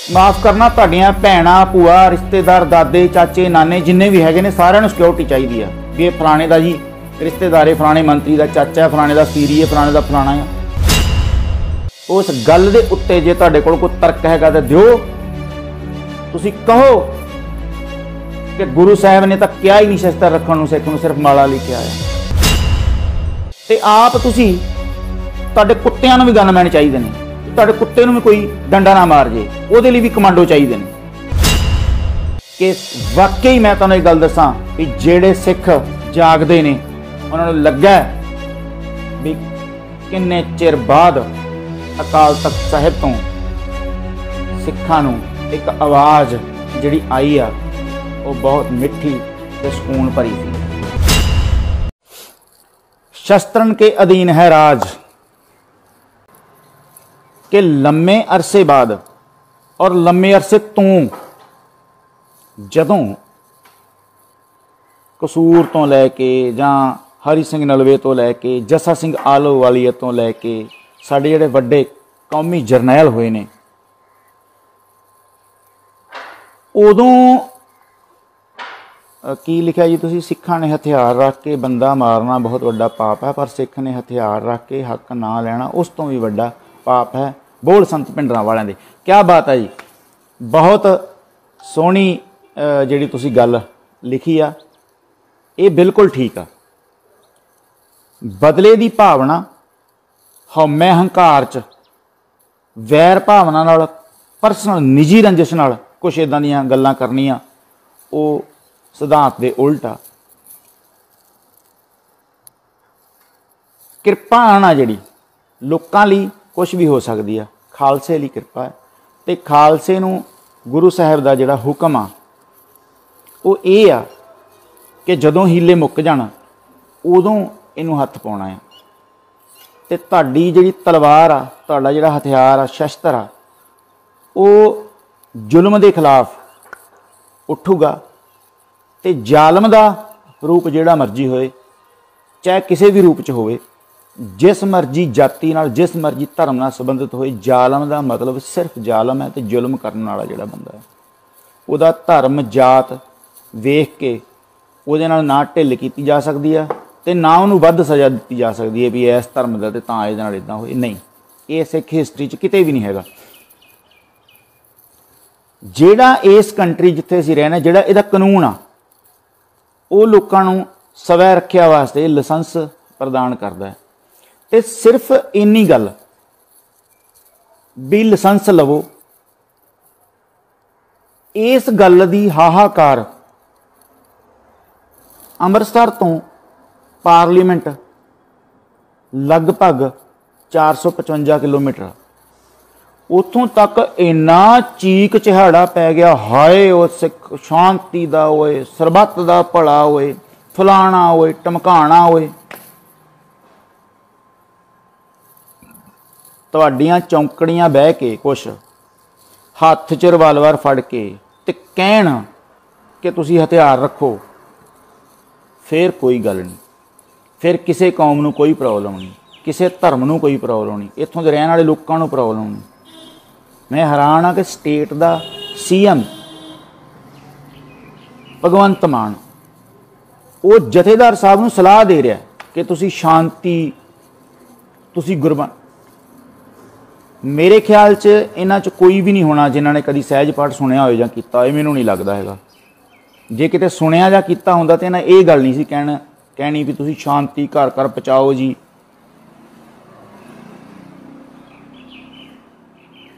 माफ़ करना, तुहाडियां भैणां भूआ रिश्तेदार दादे चाचे नाने जिन्ने भी हैगे ने सारिਆਂ ਨੂੰ सिक्योरिटी चाहिए है भी ये फलाने का जी रिश्तेदार है, फलाने मंत्री का चाचा है, फलाने का सीरी है, फलाने का फलाना है। उस गल दे उत्ते जे तुहाडे कोल कोई तर्क हैगा तो दिओ, तुसीं कहो कि गुरु साहब ने तो क्या ही नहीं शस्त्र रखण नूं, सिख नूं सिर्फ माला लेके आया। ते आप तुसीं तुहाडे कुत्तिਆਂ ਨੂੰ भी गनमैन चाहिए ने, तुहाडे कुत्ते नूं भी कोई डंडा ना मार जे, ਉਹਦੇ ਲਈ भी कमांडो चाहिए ने। कि वाकई मैं तुहानूं एक गल दसां भी ਜਿਹੜੇ सिख जागदे ने उन्हां नूं ਲੱਗਾ भी किन्ने चिर बाद अकाल तख्त साहिब तो सिखां नूं एक आवाज़ जिहड़ी आई आ वो बहुत मिठी ते सुकून भरी थी। शस्त्रन के अधीन है राज के लम्मे अरसे बाद और लम्मे अरसे तू जदों कसूर तो लैके जां हरी सिंह नलवे तो लैके जस्सा सिंह आलोवालीया तो लैके साडे जिहड़े वड्डे कौमी जरनैल होए ने, उदों की लिखा जी तुसीं, सिखां ने हथियार रख के बंदा मारना बहुत वड्डा पाप है, पर सिख ने हथियार रख के हक ना लैना उस तो भी वड्डा पाप है। बोल संत पिंडरां वालियां दे। क्या बात है जी, बहुत सोहनी जिहड़ी तुसीं गल लिखी आ, ये बिल्कुल ठीक आ। बदले की भावना हौमे हंकार च वैर भावना नाल परसनल निजी रंजिश नाल कुछ इदां दीयां गल्लां करनियां वो सिद्धांत दे उल्ट आ। किरपा आना जिहड़ी लोकां लई कुछ भी हो सकती है, खालसे लई किरपा है। ते खालसे नूं गुरु साहब दा जिहड़ा हुक्म आ वो ये आ कि जदों हीले मुक जाण उदों इनू हथ पाउणा है। ते तुहाडी जिहड़ी तलवार आ, तुहाडा जिहड़ा हथियार आ, शस्त्र आ, वो जुल्म के खिलाफ उठूगा ते जालम का रूप जिहड़ा मर्जी होए, चाहे किसी भी रूप च होए, जिस मर्जी जाति नाल जिस मर्जी धर्म नाल संबंधित होए, जालम का मतलब सिर्फ जालम है। तो जुल्म करने वाला जिहड़ा बंदा है उहदा धर्म जात वेख के उहदे नाल ना ढिल कीती जा सकती है ते ना उहनूं वध सज़ा दी जा सकती है भी इस धर्म का तो तां इहदे नाल इदां होए। नहीं, ये सिख हिस्टरी च किते भी नहीं हैगा। जिहड़ा इस कंट्री जिथे असीं रहने, जिहड़ा इहदा कानून आ, वो लोकां नूं स्वै रखिया वास्ते लाइसेंस प्रदान करदा है। ते सिर्फ इन्नी गल भी लाइसेंस लवो, इस गल दी हाहाकार अमृतसर तो पार्लीमेंट लगभग 455 किलोमीटर, उतों तक इन्ना चीक चिहाड़ा पै गया, हाय वो सिख शांति दा होए, सरबत दा भला होए, फलाना होए, टमकाना होए। तुहाडियां चौंकड़ियां बह के कुछ हत्थ च रिवाल्वर फड़ के ते कहण कि तुसीं हथियार रखो, फिर कोई गल नहीं, फिर किसी कौम नूं कोई प्रॉब्लम नहीं, किसी धर्म नूं कोई प्रॉब्लम नहीं, इत्थों दे रहण वाले लोकां नूं प्रॉब्लम नहीं। मैं हैरान हाँ कि स्टेट दा CM भगवंत मान वो जथेदार साहब नूं सलाह दे रहा कि तुसीं शांति, तुसीं गुरबाणी। मेरे ख्याल च इन्हां च कोई भी नहीं होना जिन्हां ने कदी सहज पाठ सुनिया होए जां कीता होए, मैनूं नहीं लगदा हैगा। जे किते सुनिया जां कीता हुंदा ते इन्हां ये गल नहीं सी कहनी भी तुसीं शांति घर घर पहुँचाओ जी।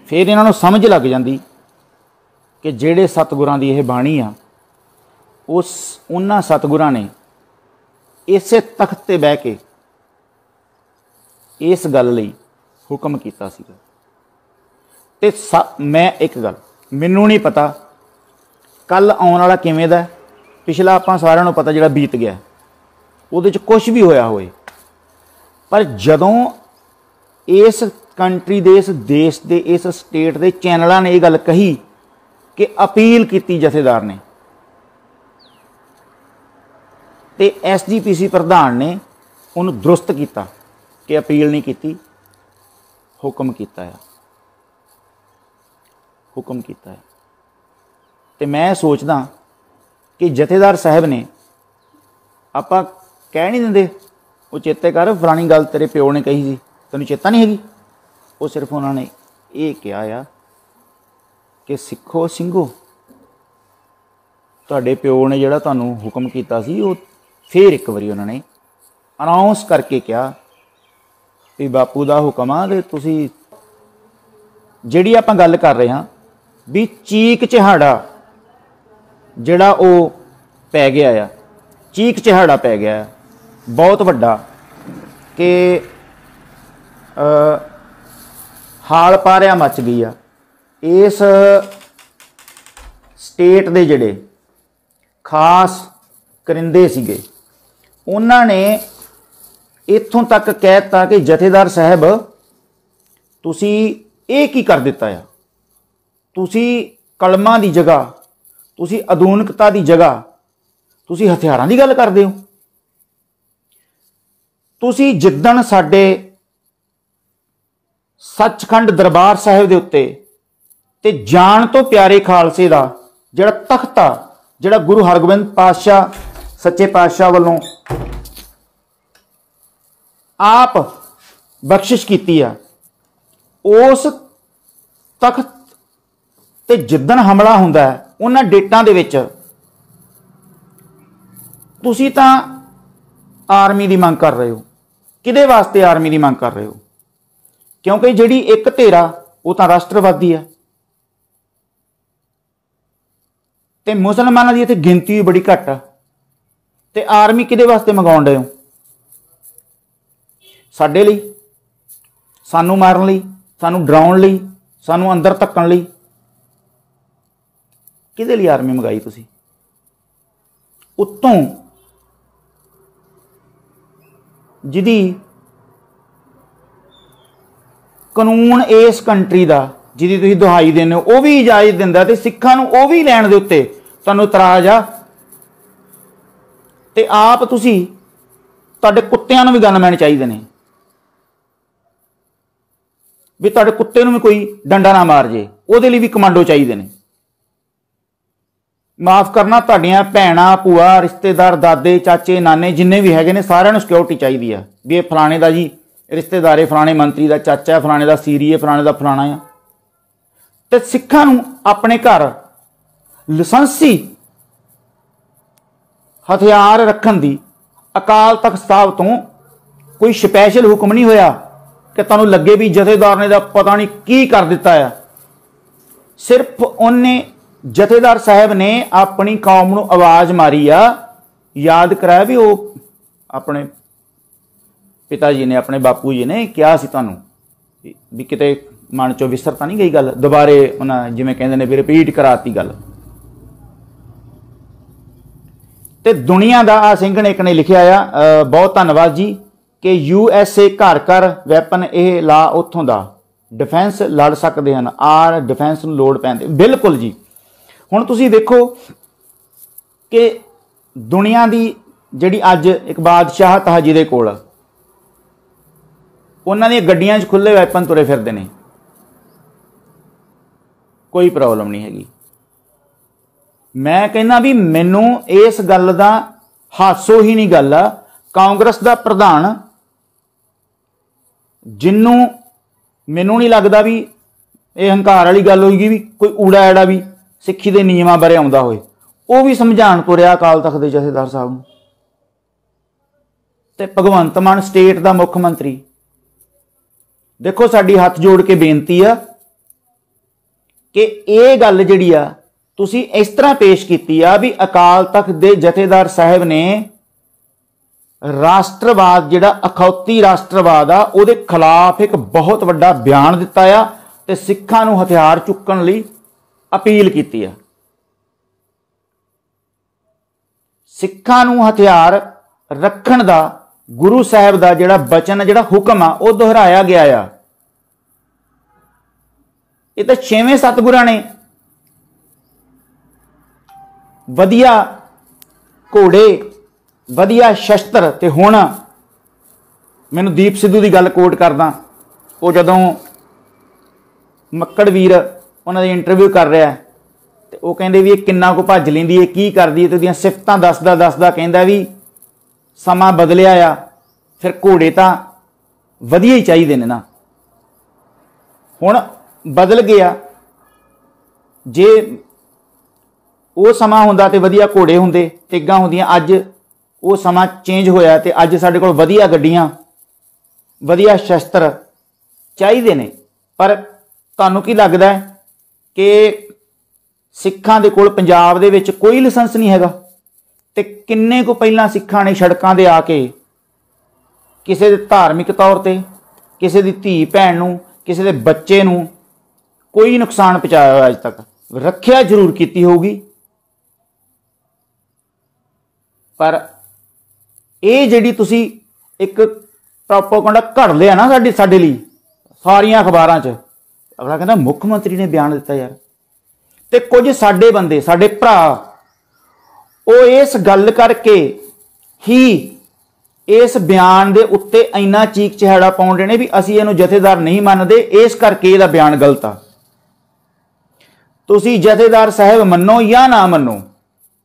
फिर इन्हां नूं समझ लग जांदी कि जिहड़े सतगुरां दी इह बाणी आ, उस उन्हां सतगुरां ने इसे तख्त ते बह के इस गल लई हुक्म कीता सीगा। ते मैं एक गल, मैनूं नहीं पता कल आउण वाला किवें दा, पिछला आपां सारिआं नूं पता जिहड़ा बीत गया उहदे च कुछ भी होया होए, पर जदों इस कंट्री दे, इस देश दे, इस स्टेट दे चैनलां ने यह गल कही कि अपील की जथेदार ने ते SGPC प्रधान ने उन्होंने दुरुस्त किया कि अपील नहीं की, हुक्म किया है। ਹੁਕਮ ਕੀਤਾ ਹੈ। ਤੇ ਮੈਂ ਸੋਚਦਾ ਕਿ ਜਥੇਦਾਰ ਸਾਹਿਬ ਨੇ, ਆਪਾਂ ਕਹਿ ਨਹੀਂ ਦਿੰਦੇ ਉਹ ਚੇਤੇ ਕਰ ਫਲਾਣੀ ਗੱਲ ਤੇਰੇ ਪਿਓ ਨੇ ਕਹੀ ਸੀ, ਤੈਨੂੰ ਚੇਤਾ ਨਹੀਂ ਹੈਗੀ। ਉਹ ਸਿਰਫ ਉਹਨਾਂ ਨੇ ਇਹ ਕਿਹਾ ਆ ਕਿ ਸਿੱਖੋ ਸਿੰਘੋ, ਤੁਹਾਡੇ ਪਿਓ ਨੇ ਜਿਹੜਾ ਤੁਹਾਨੂੰ ਹੁਕਮ ਕੀਤਾ ਸੀ ਉਹ ਫਿਰ ਇੱਕ ਵਾਰੀ ਉਹਨਾਂ ਨੇ ਅਨਾਉਂਸ ਕਰਕੇ ਕਿਹਾ ਵੀ ਬਾਪੂ ਦਾ ਹੁਕਮ ਆ। ਤੇ ਤੁਸੀਂ ਜਿਹੜੀ ਆਪਾਂ ਗੱਲ ਕਰ ਰਹੇ ਹਾਂ ਵੀ ਚੀਕ ਚਿਹਾੜਾ ਜਿਹੜਾ ਉਹ ਪੈ ਗਿਆ ਆ, ਚੀਕ ਚਿਹਾੜਾ ਪੈ ਗਿਆ ਬਹੁਤ ਵੱਡਾ, ਕਿ ਹਾਲ ਪਾਰਿਆ ਮੱਚ ਗਈ ਆ। ਇਸ ਸਟੇਟ ਦੇ ਜਿਹੜੇ ਖਾਸ ਕਰਿੰਦੇ ਸੀਗੇ ਉਹਨਾਂ ਨੇ ਇੱਥੋਂ ਤੱਕ ਕਹਿ ਦਿੱਤਾ ਕਿ ਜਥੇਦਾਰ ਸਾਹਿਬ ਤੁਸੀਂ ਇਹ ਕੀ ਕਰ ਦਿੱਤਾ ਆ, ਤੁਸੀਂ ਕਲਮਾਂ ਦੀ ਜਗ੍ਹਾ, ਤੁਸੀਂ ਆਧੁਨਿਕਤਾ ਦੀ ਜਗ੍ਹਾ ਤੁਸੀਂ ਹਥਿਆਰਾਂ ਦੀ ਗੱਲ ਕਰਦੇ ਹੋ। ਤੁਸੀਂ ਜਿੱਦਣ ਸਾਡੇ ਸੱਚਖੰਡ ਦਰਬਾਰ ਸਾਹਿਬ ਦੇ ਉੱਤੇ ਤੇ ਜਾਣ ਤੋਂ ਪਿਆਰੇ ਖਾਲਸੇ ਦਾ ਜਿਹੜਾ ਤਖਤ ਆ, ਜਿਹੜਾ ਗੁਰੂ ਹਰਗੋਬਿੰਦ ਪਾਤਸ਼ਾਹ ਸੱਚੇ ਪਾਤਸ਼ਾਹ ਵੱਲੋਂ ਆਪ ਬਖਸ਼ਿਸ਼ ਕੀਤੀ ਆ, ਉਸ ਤਖਤ ਤੇ ਜਿੱਦਣ ਹਮਲਾ ਹੁੰਦਾ ਹੈ ਉਹਨਾਂ ਡੇਟਾਂ ਦੇ ਵਿੱਚ ਤੁਸੀਂ ਤਾਂ ਆਰਮੀ ਦੀ ਮੰਗ ਕਰ ਰਹੇ ਹੋ। ਕਿਹਦੇ ਵਾਸਤੇ ਆਰਮੀ ਦੀ ਮੰਗ ਕਰ ਰਹੇ ਹੋ? ਕਿਉਂਕਿ ਜਿਹੜੀ ਇੱਕ ਧਿਰਾ ਉਹ ਤਾਂ ਰਾਸ਼ਟਰਵਾਦੀ ਹੈ ਤੇ ਮੁਸਲਮਾਨਾਂ ਦੀ ਇੱਥੇ ਗਿਣਤੀ ਵੀ ਬੜੀ ਘੱਟ ਆ, ਤੇ ਆਰਮੀ ਕਿਹਦੇ ਵਾਸਤੇ ਮੰਗਾਉਣ ਰਹੇ ਹੋ? ਸਾਡੇ ਲਈ, ਸਾਨੂੰ ਮਾਰਨ ਲਈ, ਸਾਨੂੰ ਡਰਾਉਣ ਲਈ, ਸਾਨੂੰ ਅੰਦਰ ਧੱਕਣ ਲਈ? ਕਿਹਦੇ ਲਈ ਆਰਮੀ ਮੰਗਾਈ ਤੁਸੀਂ? ਉੱਤੋਂ ਜਿਹਦੀ ਕਾਨੂੰਨ ਇਸ ਕੰਟਰੀ ਦਾ ਜਿਹਦੀ ਤੁਸੀਂ ਦੁਹਾਈ ਦਿੰਦੇ ਹੋ ਉਹ ਵੀ ਇਜਾਜ਼ਤ ਦਿੰਦਾ, ਤੇ ਸਿੱਖਾਂ ਨੂੰ ਉਹ ਵੀ ਲੈਣ ਦੇ ਉੱਤੇ ਤੁਹਾਨੂੰ ਇਤਰਾਜ਼ ਆ, ਤੇ ਆਪ ਤੁਸੀਂ, ਤੁਹਾਡੇ ਕੁੱਤਿਆਂ ਨੂੰ ਵੀ ਗਨਮੈਨ ਚਾਹੀਦੇ ਨੇ ਵੀ ਤੁਹਾਡੇ ਕੁੱਤੇ ਨੂੰ ਵੀ ਕੋਈ ਡੰਡਾ ਨਾ ਮਾਰ ਜੇ, ਉਹਦੇ ਲਈ ਵੀ ਕਮਾਂਡੋ ਚਾਹੀਦੇ ਨੇ। ਮਾਫ ਕਰਨਾ, ਤੁਹਾਡੀਆਂ ਭੈਣਾਂ, ਭੂਆ, ਰਿਸ਼ਤੇਦਾਰ, ਦਾਦੇ, ਚਾਚੇ, ਨਾਨੇ ਜਿੰਨੇ ਵੀ ਹੈਗੇ ਨੇ ਸਾਰਿਆਂ ਨੂੰ ਸਿਕਿਉਰਿਟੀ ਚਾਹੀਦੀ ਆ ਵੀ ਇਹ ਫਲਾਣੇ ਦਾ ਜੀ ਰਿਸ਼ਤੇਦਾਰ ਹੈ, ਫਲਾਣੇ ਮੰਤਰੀ ਦਾ ਚਾਚਾ ਹੈ, ਫਲਾਣੇ ਦਾ ਸੀਰੀ ਹੈ, ਫਲਾਣੇ ਦਾ ਫਲਾਣਾ ਆ। ਤੇ ਸਿੱਖਾਂ ਨੂੰ ਆਪਣੇ ਘਰ ਲਾਇਸੈਂਸੀ ਹਥਿਆਰ ਰੱਖਣ ਦੀ ਅਕਾਲ ਤਖਤ ਸਾਹਿਬ ਤੋਂ ਕੋਈ ਸਪੈਸ਼ਲ ਹੁਕਮ ਨਹੀਂ ਹੋਇਆ ਕਿ ਤੁਹਾਨੂੰ ਲੱਗੇ ਵੀ ਜਥੇਦਾਰ ਨੇ ਦਾ ਪਤਾ ਨਹੀਂ ਕੀ ਕਰ ਦਿੱਤਾ ਆ। ਸਿਰਫ ਉਹਨੇ, ਜਥੇਦਾਰ ਸਾਹਿਬ ਨੇ ਆਪਣੀ ਕੌਮ ਨੂੰ ਆਵਾਜ਼ ਮਾਰੀ ਆ, ਯਾਦ ਕਰਾਇਆ ਵੀ ਉਹ ਆਪਣੇ ਪਿਤਾ ਜੀ ਨੇ, ਆਪਣੇ ਬਾਪੂ ਜੀ ਨੇ ਕਿਹਾ ਸੀ ਤੁਹਾਨੂੰ ਵੀ ਕਿਤੇ ਮਨ ਚੋਂ ਵਿਸਰ ਤਾਂ ਨਹੀਂ ਗਈ ਗੱਲ। ਦੁਬਾਰੇ ਉਹਨਾਂ ਜਿਵੇਂ ਕਹਿੰਦੇ ਨੇ ਵੀ ਰਿਪੀਟ ਕਰਾਤੀ ਗੱਲ। ਤੇ ਦੁਨੀਆ ਦਾ ਆ ਸਿੰਘ ਨੇ ਇੱਕ ਨੇ ਲਿਖਿਆ ਆ, ਬਹੁਤ ਧੰਨਵਾਦ ਜੀ, ਕਿ USA ਘਰ ਘਰ ਵੈਪਨ ਇਹ ਲਾ ਉੱਥੋਂ ਦਾ ਡਿਫੈਂਸ ਲੜ ਸਕਦੇ ਹਨ, ਆਰ ਡਿਫੈਂਸ ਨੂੰ ਲੋੜ ਪੈਂਦੀ। ਬਿਲਕੁਲ ਜੀ। ਹੁਣ ਤੁਸੀਂ ਵੇਖੋ ਕਿ ਦੁਨੀਆ ਦੀ ਜਿਹੜੀ ਅੱਜ ਇੱਕ ਬਾਦਸ਼ਾਹਤ ਆ ਜਿਹਦੇ ਕੋਲ, ਉਹਨਾਂ ਦੀਆਂ ਗੱਡੀਆਂ 'ਚ ਖੁੱਲੇ ਵੈਪਨ ਤੁਰੇ ਫਿਰਦੇ ਨੇ, ਕੋਈ ਪ੍ਰੋਬਲਮ ਨਹੀਂ ਹੈਗੀ। ਮੈਂ ਕਹਿੰਦਾ ਵੀ ਮੈਨੂੰ ਇਸ ਗੱਲ ਦਾ ਹਾਸੋ ਹੀ ਨਹੀਂ ਗੱਲ ਆ। ਕਾਂਗਰਸ ਦਾ ਪ੍ਰਧਾਨ, ਜਿਹਨੂੰ ਮੈਨੂੰ ਨਹੀਂ ਲੱਗਦਾ ਵੀ ਇਹ ਹੰਕਾਰ ਵਾਲੀ ਗੱਲ ਹੋਏਗੀ ਵੀ ਕੋਈ ਊੜਾ ਐੜਾ ਵੀ ਸਿੱਖੀ ਦੇ ਨਿਯਮਾਂ ਬਾਰੇ ਆਉਂਦਾ ਹੋਏ, ਉਹ ਵੀ ਸਮਝਾਉਣ ਤੁਰਿਆ ਅਕਾਲ ਤਖਤ ਦੇ ਜਥੇਦਾਰ ਸਾਹਿਬ ਨੂੰ। ਤੇ ਭਗਵੰਤ ਮਾਨ ਸਟੇਟ ਦਾ ਮੁੱਖ ਮੰਤਰੀ, ਦੇਖੋ ਸਾਡੀ ਹੱਥ ਜੋੜ ਕੇ ਬੇਨਤੀ ਆ ਕਿ ਇਹ ਗੱਲ ਜਿਹੜੀ ਆ ਤੁਸੀਂ ਇਸ ਤਰ੍ਹਾਂ ਪੇਸ਼ ਕੀਤੀ ਆ ਵੀ ਅਕਾਲ ਤਖਤ ਦੇ ਜਥੇਦਾਰ ਸਾਹਿਬ ਨੇ ਰਾਸ਼ਟਰਵਾਦ, ਜਿਹੜਾ ਅਖੌਤੀ ਰਾਸ਼ਟਰਵਾਦ ਆ, ਉਹਦੇ ਖਿਲਾਫ ਇੱਕ ਬਹੁਤ ਵੱਡਾ ਬਿਆਨ ਦਿੱਤਾ ਆ ਤੇ ਸਿੱਖਾਂ ਨੂੰ ਹਥਿਆਰ ਚੁੱਕਣ ਲਈ ਅਪੀਲ ਕੀਤੀ ਆ। ਸਿੱਖਾਂ ਨੂੰ ਹਥਿਆਰ ਰੱਖਣ ਦਾ ਗੁਰੂ ਸਾਹਿਬ ਦਾ ਜਿਹੜਾ ਬਚਨ, ਜਿਹੜਾ ਹੁਕਮ ਆ, ਉਹ ਦੁਹਰਾਇਆ ਗਿਆ ਆ। ਇਹ ਤਾਂ 6ਵੇਂ ਸਤਿਗੁਰਾਂ ਨੇ ਵਧੀਆ ਘੋੜੇ, ਵਧੀਆ ਸ਼ਸਤਰ, ਤੇ ਹੁਣ ਮੈਨੂੰ ਦੀਪ ਸਿੱਧੂ ਦੀ ਗੱਲ ਕੋਟ ਕਰਦਾ, ਉਹ ਜਦੋਂ ਮੱਕੜ ਵੀਰ ਉਹਨਾਂ ਦੀ ਇੰਟਰਵਿਊ ਕਰ ਰਿਹਾ ਤੇ ਉਹ ਕਹਿੰਦੇ ਵੀ ਇਹ ਕਿੰਨਾ ਕੁ ਭੱਜ ਲੈਂਦੀ ਹੈ, ਕੀ ਕਰਦੀ ਹੈ, ਤੇ ਉਹਦੀਆਂ ਸਿਫਤਾਂ ਦੱਸਦਾ ਕਹਿੰਦਾ ਵੀ ਸਮਾਂ ਬਦਲਿਆ ਆ, ਫਿਰ ਘੋੜੇ ਤਾਂ ਵਧੀਆ ਹੀ ਚਾਹੀਦੇ ਨੇ ਨਾ। ਹੁਣ ਬਦਲ ਗਿਆ, ਜੇ ਉਹ ਸਮਾਂ ਹੁੰਦਾ ਤੇ ਵਧੀਆ ਘੋੜੇ ਹੁੰਦੇ, ਤੇਗਾਂ ਹੁੰਦੀਆਂ। ਅੱਜ ਉਹ ਸਮਾਂ ਚੇਂਜ ਹੋਇਆ ਤੇ ਅੱਜ ਸਾਡੇ ਕੋਲ ਵਧੀਆ ਗੱਡੀਆਂ, ਵਧੀਆ ਸ਼ਸਤਰ ਚਾਹੀਦੇ ਨੇ। ਪਰ ਤੁਹਾਨੂੰ ਕੀ ਲੱਗਦਾ ਹੈ ਕਿ ਸਿੱਖਾਂ ਦੇ ਕੋਲ ਪੰਜਾਬ ਦੇ ਵਿੱਚ ਕੋਈ ਲਾਇਸੈਂਸ ਨਹੀਂ ਹੈਗਾ? ਤੇ ਕਿੰਨੇ ਕੁ ਪਹਿਲਾਂ ਸਿੱਖਾਂ ਨੇ ਸੜਕਾਂ 'ਤੇ ਆ ਕੇ ਕਿਸੇ ਦੇ ਧਾਰਮਿਕ ਤੌਰ 'ਤੇ, ਕਿਸੇ ਦੀ ਧੀ ਭੈਣ ਨੂੰ, ਕਿਸੇ ਦੇ ਬੱਚੇ ਨੂੰ ਕੋਈ ਨੁਕਸਾਨ ਪਹੁੰਚਾਇਆ ਹੋਇਆ? ਅੱਜ ਤੱਕ ਰੱਖਿਆ ਜ਼ਰੂਰ ਕੀਤੀ ਹੋਊਗੀ, ਪਰ ਇਹ ਜਿਹੜੀ ਤੁਸੀਂ ਇੱਕ ਪ੍ਰੋਪਾਗੈਂਡਾ ਘੜ ਲਿਆ ਨਾ ਸਾਡੇ ਲਈ ਸਾਰੀਆਂ ਅਖਬਾਰਾਂ 'ਚ, ਅਗਲਾ ਕਹਿੰਦਾ ਮੁੱਖ ਮੰਤਰੀ ਨੇ ਬਿਆਨ ਦਿੱਤਾ ਯਾਰ। ਤੇ ਕੁਝ ਸਾਡੇ ਬੰਦੇ, ਸਾਡੇ ਭਰਾ, ਉਹ ਇਸ ਗੱਲ ਕਰਕੇ ਹੀ ਇਸ ਬਿਆਨ ਦੇ ਉੱਤੇ ਇੰਨਾ ਚੀਕ ਚਿਹਾੜਾ ਪਾਉਂਦੇ ਨੇ ਵੀ ਅਸੀਂ ਇਹਨੂੰ ਜਥੇਦਾਰ ਨਹੀਂ ਮੰਨਦੇ, ਇਸ ਕਰਕੇ ਇਹਦਾ ਬਿਆਨ ਗਲਤ ਆ। ਤੁਸੀਂ ਜਥੇਦਾਰ ਸਾਹਿਬ ਮੰਨੋ ਜਾਂ ਨਾ ਮੰਨੋ,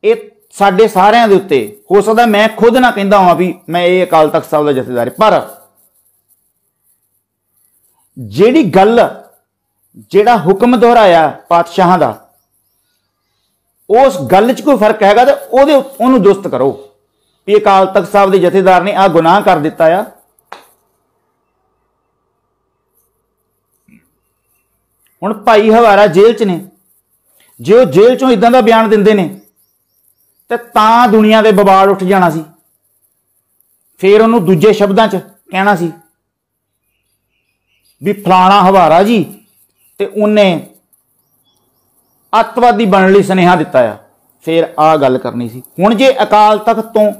ਇਹ ਸਾਡੇ ਸਾਰਿਆਂ ਦੇ ਉੱਤੇ, ਹੋ ਸਕਦਾ ਮੈਂ ਖੁਦ ਨਾ ਕਹਿੰਦਾ ਹਾਂ ਵੀ ਮੈਂ ਇਹ ਅਕਾਲ ਤਖਤ ਸਾਹਿਬ ਦਾ ਜਥੇਦਾਰ, ਪਰ ਜਿਹੜੀ ਗੱਲ, ਜਿਹੜਾ ਹੁਕਮ ਦੁਹਰਾਇਆ ਪਾਤਸ਼ਾਹਾਂ ਦਾ, ਉਸ ਗੱਲ 'ਚ ਕੋਈ ਫਰਕ ਹੈਗਾ ਤਾਂ ਉਹਨੂੰ ਦੁਰਸਤ ਕਰੋ ਵੀ ਅਕਾਲ ਤਖਤ ਸਾਹਿਬ ਦੇ ਜਥੇਦਾਰ ਨੇ ਆਹ ਗੁਨਾਹ ਕਰ ਦਿੱਤਾ ਆ। ਹੁਣ ਭਾਈ ਹਵਾਰਾ ਜੇਲ੍ਹ 'ਚ ਨੇ, ਜੇ ਉਹ ਜੇਲ੍ਹ 'ਚੋਂ ਇਦਾਂ ਦਾ ਬਿਆਨ ਦਿੰਦੇ ਨੇ ਤੇ ਤਾਂ ਦੁਨੀਆ ਦੇ ਬਵਾੜ ਉੱਠ ਜਾਣਾ ਸੀ। ਫਿਰ ਉਹਨੂੰ ਦੂਜੇ ਸ਼ਬਦਾਂ 'ਚ ਕਹਿਣਾ ਸੀ ਵੀ ਫਲਾਣਾ ਹਵਾਰਾ ਜੀ ਤੇ ਉਹਨੇ ਅੱਤਵਾਦੀ ਬਣਨ ਲਈ ਸੁਨੇਹਾ ਦਿੱਤਾ ਆ, ਫਿਰ ਆਹ ਗੱਲ ਕਰਨੀ ਸੀ। ਹੁਣ ਜੇ ਅਕਾਲ ਤਖਤ ਤੋਂ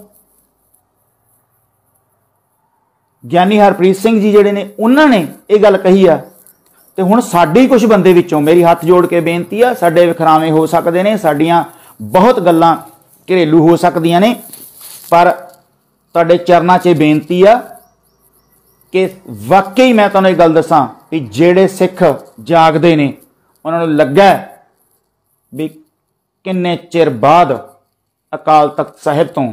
ਗਿਆਨੀ ਹਰਪ੍ਰੀਤ ਸਿੰਘ ਜੀ ਜਿਹੜੇ ਨੇ, ਉਹਨਾਂ ਨੇ ਇਹ ਗੱਲ ਕਹੀ ਆ, ਤੇ ਹੁਣ ਸਾਡੇ ਹੀ ਕੁਝ ਬੰਦੇ ਵਿੱਚੋਂ, ਮੇਰੀ ਹੱਥ ਜੋੜ ਕੇ ਬੇਨਤੀ ਆ, ਸਾਡੇ ਵਿਖਰਾਵੇਂ ਹੋ ਸਕਦੇ ਨੇ, ਸਾਡੀਆਂ ਬਹੁਤ ਗੱਲਾਂ ਘਰੇਲੂ ਹੋ ਸਕਦੀਆਂ ਨੇ, ਪਰ ਤੁਹਾਡੇ ਚਰਨਾਂ 'ਚ ਬੇਨਤੀ ਆ ਕਿ ਵਾਕਈ ਮੈਂ ਤੁਹਾਨੂੰ ਇਹ ਗੱਲ ਦੱਸਾਂ ਵੀ ਜਿਹੜੇ ਸਿੱਖ ਜਾਗਦੇ ਨੇ, ਉਹਨਾਂ ਨੂੰ ਲੱਗਾ ਵੀ ਕਿੰਨੇ ਚਿਰ ਬਾਅਦ ਅਕਾਲ ਤਖਤ ਸਾਹਿਬ ਤੋਂ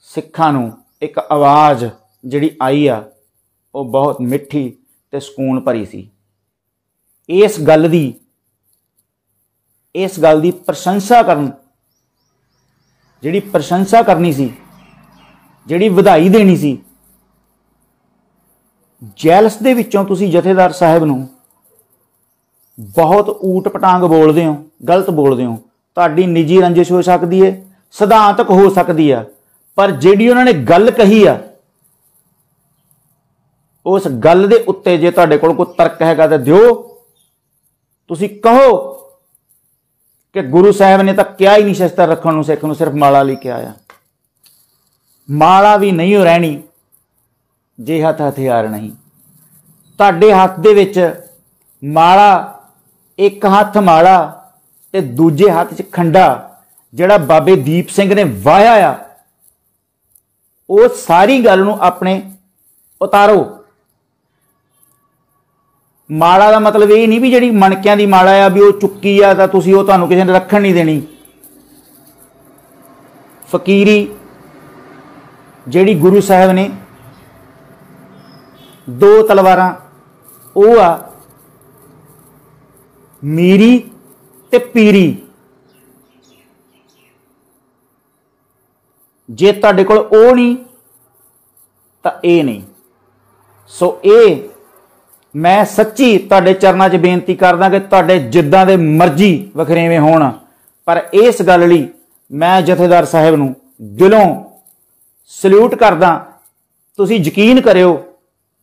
ਸਿੱਖਾਂ ਨੂੰ ਇੱਕ ਆਵਾਜ਼ ਜਿਹੜੀ ਆਈ ਆ, ਉਹ ਬਹੁਤ ਮਿੱਠੀ ਤੇ ਸਕੂਨ ਭਰੀ ਸੀ। ਇਸ ਗੱਲ ਦੀ ਪ੍ਰਸ਼ੰਸਾ ਕਰਨ, ਜਿਹੜੀ ਪ੍ਰਸ਼ੰਸਾ ਕਰਨੀ ਸੀ, ਜਿਹੜੀ ਵਧਾਈ ਦੇਣੀ ਸੀ, ਜੈਲਸ ਦੇ ਵਿੱਚੋਂ ਤੁਸੀਂ ਜਥੇਦਾਰ ਸਾਹਿਬ ਨੂੰ ਬਹੁਤ ਊਟ ਪਟਾਂਗ ਬੋਲਦੇ ਹੋ, ਗਲਤ ਬੋਲਦੇ ਹੋ। ਤੁਹਾਡੀ ਨਿੱਜੀ ਰੰਜਿਸ਼ ਹੋ ਸਕਦੀ ਹੈ, ਸਿਧਾਂਤਕ ਹੋ ਸਕਦੀ ਆ, ਪਰ ਜਿਹੜੀ ਉਹਨਾਂ ਨੇ ਗੱਲ ਕਹੀ ਆ, ਉਸ ਗੱਲ ਦੇ ਉੱਤੇ ਜੇ ਤੁਹਾਡੇ ਕੋਲ ਕੋਈ ਤਰਕ ਹੈਗਾ ਤਾਂ ਦਿਓ। ਤੁਸੀਂ ਕਹੋ ਕਿ ਗੁਰੂ ਸਾਹਿਬ ਨੇ ਤਾਂ ਕਿਹਾ ਹੀ ਨਹੀਂ ਸ਼ਸਤਰ ਰੱਖਣ ਨੂੰ ਸਿੱਖ ਨੂੰ, ਸਿਰਫ ਮਾਲਾ ਲਈ ਕਿਹਾ ਆ। ਮਾਲਾ ਵੀ ਨਹੀਂ ਹੋ ਰਹਿਣੀ ਜੇ ਹੱਥ ਹਥਿਆਰ ਨਹੀਂ। ਤੁਹਾਡੇ ਹੱਥ ਦੇ ਵਿੱਚ ਮਾਲਾ, ਇੱਕ ਹੱਥ ਮਾਲਾ ਤੇ ਦੂਜੇ ਹੱਥ 'ਚ ਖੰਡਾ, ਜਿਹੜਾ ਬਾਬੇ ਦੀਪ ਸਿੰਘ ਨੇ ਵਾਹਿਆ ਆ, ਉਹ ਸਾਰੀ ਗੱਲ ਨੂੰ ਆਪਣੇ ਉਤਾਰੋ। ਮਾਲਾ ਦਾ ਮਤਲਬ ਇਹ ਨਹੀਂ ਵੀ ਜਿਹੜੀ ਮਣਕਿਆਂ ਦੀ ਮਾਲਾ ਆ ਵੀ ਉਹ ਚੁੱਕੀ ਆ ਤਾਂ ਤੁਸੀਂ ਉਹ ਤੁਹਾਨੂੰ ਕਿਸੇ ਨੇ ਰੱਖਣ ਨਹੀਂ ਦੇਣੀ। ਫਕੀਰੀ ਜਿਹੜੀ ਗੁਰੂ ਸਾਹਿਬ ਨੇ ਦੋ ਤਲਵਾਰਾਂ, ਉਹ ਆ ਮੀਰੀ ਤੇ ਪੀਰੀ। ਜੇ ਤੁਹਾਡੇ ਕੋਲ ਉਹ ਨਹੀਂ ਤਾਂ ਇਹ ਨਹੀਂ। ਸੋ ਇਹ ਮੈਂ ਸੱਚੀ ਤੁਹਾਡੇ ਚਰਨਾਂ 'ਚ ਬੇਨਤੀ ਕਰਦਾ ਕਿ ਤੁਹਾਡੇ ਜਿੱਦਾਂ ਦੇ ਮਰਜ਼ੀ ਵਖਰੇਵੇਂ ਹੋਣ, ਪਰ ਇਸ ਗੱਲ ਲਈ ਮੈਂ ਜਥੇਦਾਰ ਸਾਹਿਬ ਨੂੰ ਦਿਲੋਂ ਸਲੂਟ ਕਰਦਾ। ਤੁਸੀਂ ਯਕੀਨ ਕਰਿਓ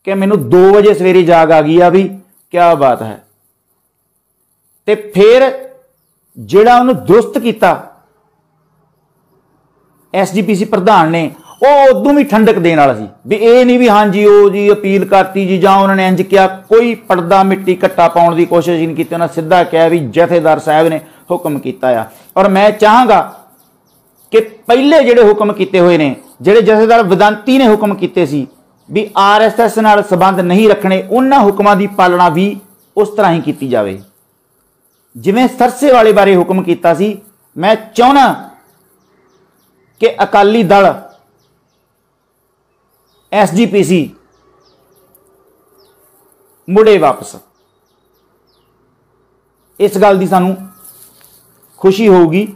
ਕਿ ਮੈਨੂੰ 2 ਵਜੇ ਸਵੇਰੇ ਜਾਗ ਆ ਗਈ ਆ ਵੀ ਕਿਆ ਬਾਤ ਹੈ। ਤੇ ਫਿਰ ਜਿਹੜਾ ਉਹਨੂੰ ਦੁਰਸਤ ਕੀਤਾ ਐਸਜੀਪੀਸੀ ਪ੍ਰਧਾਨ ਨੇ, ਉਹ ਉਦੋਂ ਵੀ ਠੰਡਕ ਦੇਣ ਵਾਲਾ ਸੀ ਵੀ ਇਹ ਨਹੀਂ ਵੀ ਹਾਂਜੀ ਉਹ ਜੀ ਅਪੀਲ ਕਰਤੀ ਜੀ ਜਾਂ ਉਹਨਾਂ ਨੇ ਇੰਜ ਕਿਹਾ। ਕੋਈ ਪਰਦਾ ਮਿੱਟੀ ਘੱਟਾ ਪਾਉਣ ਦੀ ਕੋਸ਼ਿਸ਼ ਨਹੀਂ ਕੀਤੀ। ਉਹਨਾਂ ਸਿੱਧਾ ਕਿਹਾ ਵੀ ਜਥੇਦਾਰ ਸਾਹਿਬ ਨੇ ਹੁਕਮ ਕੀਤਾ ਆ। ਔਰ ਮੈਂ ਚਾਹਾਂਗਾ ਕਿ ਪਹਿਲੇ ਜਿਹੜੇ ਹੁਕਮ ਕੀਤੇ ਹੋਏ ਨੇ, ਜਿਹੜੇ ਜਥੇਦਾਰ ਵਿਦਾਂਤੀ ਨੇ ਹੁਕਮ ਕੀਤੇ ਸੀ ਵੀ ਆਰਐਸਐਸ ਨਾਲ ਸੰਬੰਧ ਨਹੀਂ ਰੱਖਣੇ, ਉਹਨਾਂ ਹੁਕਮਾਂ ਦੀ ਪਾਲਣਾ ਵੀ ਉਸ ਤਰ੍ਹਾਂ ਹੀ ਕੀਤੀ ਜਾਵੇ। जिवें सरसे वाले बारे हुक्म किया सी, मैं चाहना कि अकाली दल SGPC मुड़े वापस। इस गल की सानू खुशी होगी।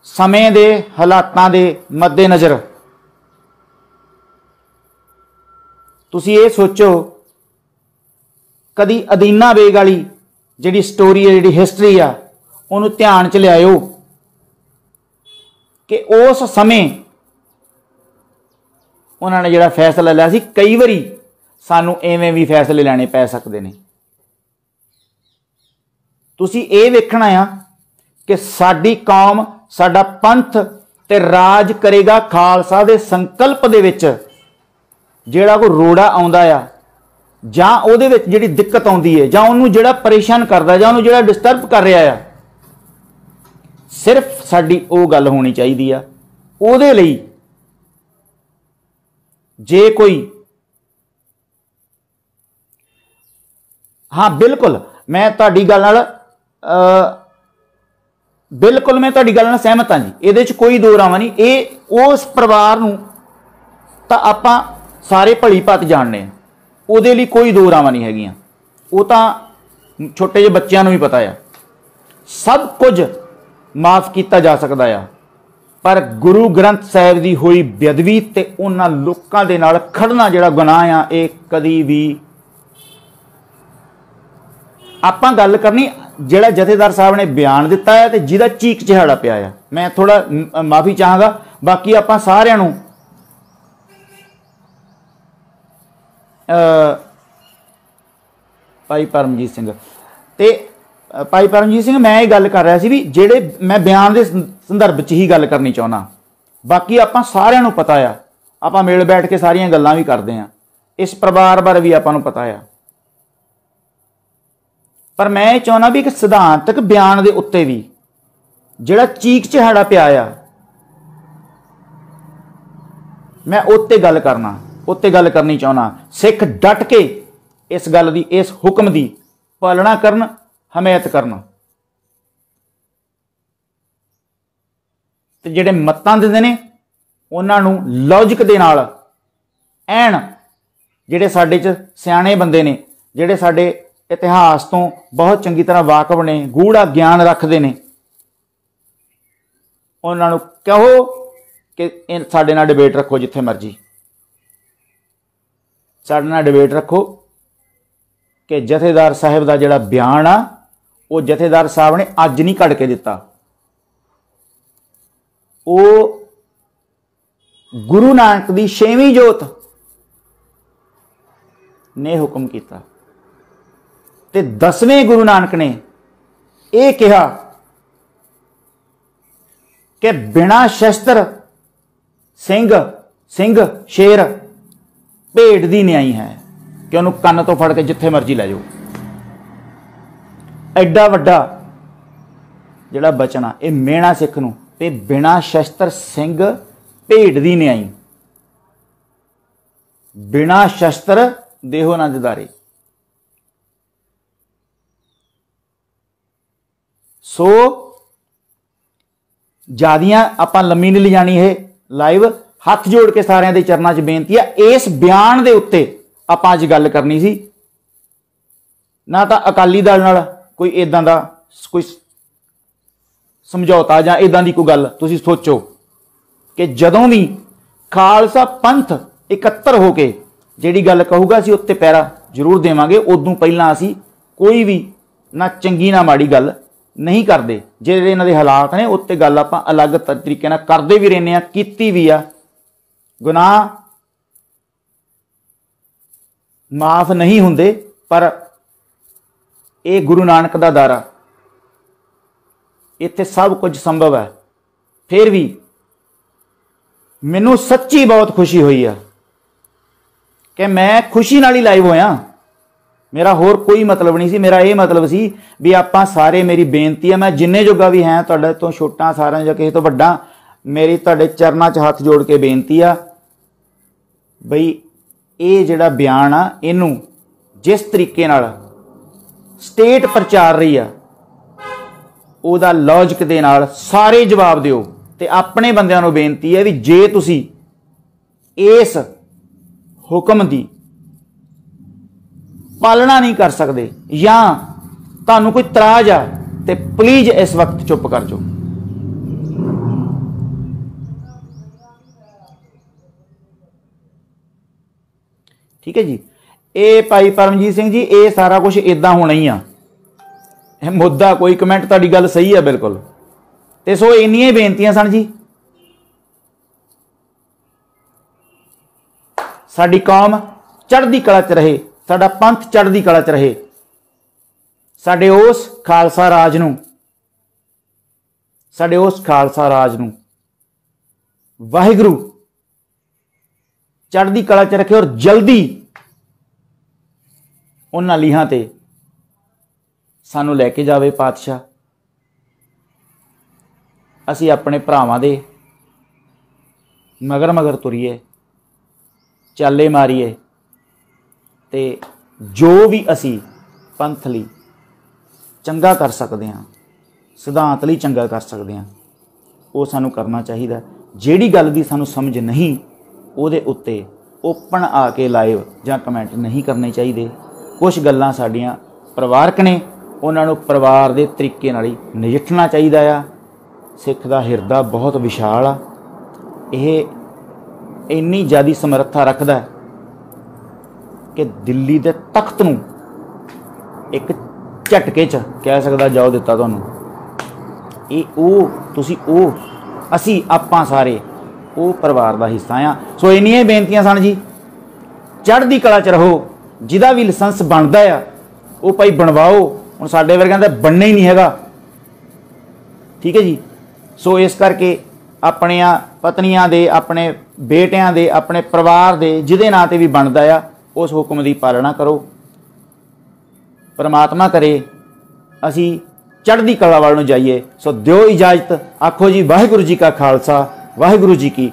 समय दे हालातां दे मद्देनज़र तुसी ये सोचो, कदी अदीना बेग वाली जिहड़ी स्टोरी है, जिहड़ी हिस्टरी आ, उन्होंने ध्यान च लियाओ कि उस समय उन्होंने जिहड़ा फैसला लिया सी, कई बारी सानू इवें भी फैसले लैणे पै सकदे ने। तुसी ये वेखना आ कि साडी कौम, साडा पंथ ते राज करेगा खालसा दे संकल्प दे विच जिहड़ा कोई रोड़ा आउंदा आ, जां उहदे विच जिहड़ी दिक्कत आउंदी है, जां उहनूं जिहड़ा परेशान करदा, जां उहनूं जिहड़ा डिस्टर्ब कर रहा है, सिर्फ साडी ओह गल होनी चाहिदी आ। उहदे लई जे कोई, हाँ बिल्कुल मैं तुहाडी गल नाल बिल्कुल मैं तुहाडी गल नाल सहमत हाँ जी, इहदे च कोई दो रावां नहीं। ये उस परिवार नूं तां आपां सारे भली भात जानने, उहदे लई कोई दो रावां नहीं हैगियां। वो तां छोटे जे बच्चों नूं भी पता है, सब कुछ माफ किया जा सकदा है, पर गुरु ग्रंथ साहिब दी होई बेअदबी ते उन्हां लोकां दे नाल खड़ना जिहड़ा गुनाह आ, ये कदी भी आपां गल करनी। जिहड़ा जथेदार साहब ने बयान दिता है तो जिहदा चीक चिहाड़ा पिया है, मैं थोड़ा माफ़ी चाहांगा। बाकी आपां सारिआं नूं भाई परमजीत सिंह ते भाई परमजीत सिंह, मैं ये गल कर रहा सी भी जेड़े मैं बयान के संदर्भ च ही गल करनी चाहना। बाकी आपां सारिआं नूं पता आ, आपां मिल बैठ के सारियां गल्लां भी करदे आ, इस परिवार बारे भी आपां नूं पता आ। पर मैं चाहना भी एक सिद्धांतक बयान के उत्ते भी जिहड़ा चीक चिहाड़ा पिया आ, मैं उत्ते गल करना, उत्ते गल करनी चाहना। सिख डट के इस गल दी, इस हुक्म की पालना करन, हमायत करन। ते जिहड़े मत्तां दिंदे ने उन्हां नूं लॉजिक दे नाल ऐन, जिहड़े साडे च सियाणे बंदे ने, जिहड़े साडे इतिहास तो बहुत चंगी तरह वाकफ ने, गूढ़ा ज्ञान रखते हैं, उन्होंने कहो कि साडे नाल डिबेट रखो, जिथे मर्जी साडे नाल डिबेट रखो कि जथेदार साहब का जिहड़ा बयान आ, वो जथेदार साहब ने अज नहीं कढ़ के दिता, वो गुरु नानक की 6वीं जोत ने हुक्म किया। ते 10वें गुरु नानक ने यह कहा कि बिना शस्त्र सिंह शेर भेड़ दी न्याई है, कि उन्होंने कन्न तो फड़ के जिथे मर्जी लै जाओ। एडा वड्डा जिहड़ा बचना ये मेणा सिख नूं, ते बिना शस्त्र सिंह भेड़ दी न्याई, बिना शस्त्र देहो ना दिदारे। सो ज्यादियां आपां लम्मी नहीं ले जानी है लाइव, हथ जोड़ के सारिਆਂ ਦੇ चरणों 'ਚ बेनती है। इस बयान के उत्ते आपां अज गल करनी सी, ना तो अकाली दल नाल कोई इदां दा कोई समझौता जां इदां दी कोई गल तुसीं सोचो कि जदों भी खालसा पंथ इकत्तर होके जिहड़ी गल कहूगा असीं उत्ते पैरा जरूर देवांगे। उदों पहलां असीं कोई भी ना चंगी ना माड़ी गल नहीं करते। ਜਿਹੜੇ ਇਹਨਾਂ ਦੇ ਹਾਲਾਤ ਨੇ ਉੱਤੇ ਗੱਲ ਆਪਾਂ अलग तरीके ਨਾਲ ਕਰਦੇ भी रहने, ਕੀਤੀ भी आ। गुनाह माफ नहीं होंगे, पर यह गुरु नानक का दारा, इत्थे सब कुछ संभव है। फिर भी मैनू सच्ची बहुत खुशी हुई है कि मैं खुशी नाल ही लाइव होया। मेरा होर कोई मतलब नहीं सी, मेरा ये मतलब सी भी आपां सारे, मेरी बेनती है, मैं जिन्ने जोगा भी हैं, तुहाडे तो छोटा सारा जां किसी तो वड्डा, मेरी तुहाडे चरनां 'च हथ जोड़ के बेनती आ बई ये जिहड़ा बयान आ, इनू जिस तरीके नाल ਸਟੇਟ ਪ੍ਰਚਾਰ ਰਹੀ ਆ ਉਹਦਾ ਲੌਜਿਕ ਦੇ ਨਾਲ ਸਾਰੇ ਜਵਾਬ ਦਿਓ। ਤੇ ਆਪਣੇ ਬੰਦਿਆਂ ਨੂੰ ਬੇਨਤੀ ਹੈ ਵੀ ਜੇ ਤੁਸੀਂ ਇਸ ਹੁਕਮ ਦੀ ਪਾਲਣਾ ਨਹੀਂ ਕਰ ਸਕਦੇ ਜਾਂ ਤੁਹਾਨੂੰ ਕੋਈ ਇਤਰਾਜ਼ ਆ ਤੇ ਪਲੀਜ਼ ਇਸ ਵਕਤ ਚੁੱਪ ਕਰ ਜਾਓ। ਠੀਕ ਹੈ ਜੀ। ਇਹ ਭਾਈ ਪਰਮਜੀਤ ਸਿੰਘ ਜੀ, ਇਹ ਸਾਰਾ ਕੁਝ ਇਦਾਂ ਹੋਣਾ ਹੀ ਆ। ਇਹ ਮੁੱਦਾ ਕੋਈ ਕਮੈਂਟ, ਤੁਹਾਡੀ ਗੱਲ ਸਹੀ ਆ ਬਿਲਕੁਲ। ਤੇ ਸੋ ਇੰਨੀਆਂ ਹੀ ਬੇਨਤੀਆਂ ਸਨ ਜੀ। ਸਾਡੀ ਕੌਮ ਚੜ੍ਹਦੀ ਕਲਾ 'ਚ ਰਹੇ, ਸਾਡਾ ਪੰਥ ਚੜ੍ਹਦੀ ਕਲਾ 'ਚ ਰਹੇ, ਸਾਡੇ ਉਸ ਖਾਲਸਾ ਰਾਜ ਨੂੰ ਵਾਹਿਗੁਰੂ ਚੜ੍ਹਦੀ ਕਲਾ 'ਚ ਰੱਖੇ ਔਰ ਜਲਦੀ ਉਹਨਾਂ ਲੀਹਾਂ ਤੇ ਸਾਨੂੰ ਲੈ ਕੇ ਜਾਵੇ ਪਾਤਸ਼ਾਹ। ਅਸੀਂ ਆਪਣੇ ਭਰਾਵਾਂ ਦੇ ਮਗਰ ਤੁਰੀਏ, ਚਾਲੇ ਮਾਰੀਏ ਤੇ ਜੋ ਵੀ ਅਸੀਂ ਪੰਥ ਲਈ ਚੰਗਾ ਕਰ ਸਕਦੇ ਹਾਂ, ਸਿਧਾਂਤ ਲਈ ਚੰਗਾ ਕਰ ਸਕਦੇ ਹਾਂ, ਉਹ ਸਾਨੂੰ ਕਰਨਾ ਚਾਹੀਦਾ। ਜਿਹੜੀ ਗੱਲ ਦੀ ਸਾਨੂੰ ਸਮਝ ਨਹੀਂ ਉਹਦੇ ਉੱਤੇ ਓਪਨ ਆ ਕੇ ਲਾਈਵ ਜਾਂ ਕਮੈਂਟ ਨਹੀਂ ਕਰਨੇ ਚਾਹੀਦੇ। ਕੁਝ ਗੱਲਾਂ ਸਾਡੀਆਂ ਪਰਿਵਾਰਕ ਨੇ, ਉਹਨਾਂ ਨੂੰ ਪਰਿਵਾਰ ਦੇ ਤਰੀਕੇ ਨਾਲ ਹੀ ਨਜਿੱਠਣਾ ਚਾਹੀਦਾ ਆ। ਸਿੱਖ ਦਾ ਹਿਰਦਾ ਬਹੁਤ ਵਿਸ਼ਾਲ ਆ। ਇਹ ਇੰਨੀ ਜ਼ਿਆਦਾ ਸਮਰੱਥਾ ਰੱਖਦਾ ਕਿ ਦਿੱਲੀ ਦੇ ਤਖਤ ਨੂੰ ਇੱਕ ਝਟਕੇ 'ਚ ਕਹਿ ਸਕਦਾ ਜਾਓ ਦਿੱਤਾ ਤੁਹਾਨੂੰ। ਅਸੀਂ ਆਪਾਂ ਸਾਰੇ ਉਹ ਪਰਿਵਾਰ ਦਾ ਹਿੱਸਾ ਆ। ਸੋ ਇੰਨੀਆਂ ਬੇਨਤੀਆਂ ਸਨ ਜੀ। ਚੜ੍ਹਦੀ ਕਲਾ 'ਚ ਰਹੋ। ਜਿਹਦਾ ਵੀ ਲਾਇਸੈਂਸ ਬਣਦਾ ਆ ਉਹ ਭਾਈ ਬਣਵਾਓ। ਹੁਣ ਸਾਡੇ ਵਰਗਿਆਂ ਦਾ ਬਣਨਾ ਹੀ ਨਹੀਂ ਹੈਗਾ। ਠੀਕ ਹੈ ਜੀ। ਸੋ ਇਸ ਕਰਕੇ ਆਪਣੀਆਂ ਪਤਨੀਆਂ ਦੇ, ਆਪਣੇ ਬੇਟਿਆਂ ਦੇ, ਆਪਣੇ ਪਰਿਵਾਰ ਦੇ ਜਿਹਦੇ ਨਾਂ 'ਤੇ ਵੀ ਬਣਦਾ ਆ ਉਸ ਹੁਕਮ ਦੀ ਪਾਲਣਾ ਕਰੋ। ਪਰਮਾਤਮਾ ਕਰੇ ਅਸੀਂ ਚੜ੍ਹਦੀ ਕਲਾ ਵੱਲ ਨੂੰ ਜਾਈਏ। ਸੋ ਦਿਓ ਇਜਾਜ਼ਤ। ਆਖੋ ਜੀ ਵਾਹਿਗੁਰੂ ਜੀ ਕਾ ਖਾਲਸਾ, ਵਾਹਿਗੁਰੂ ਜੀ ਕੀ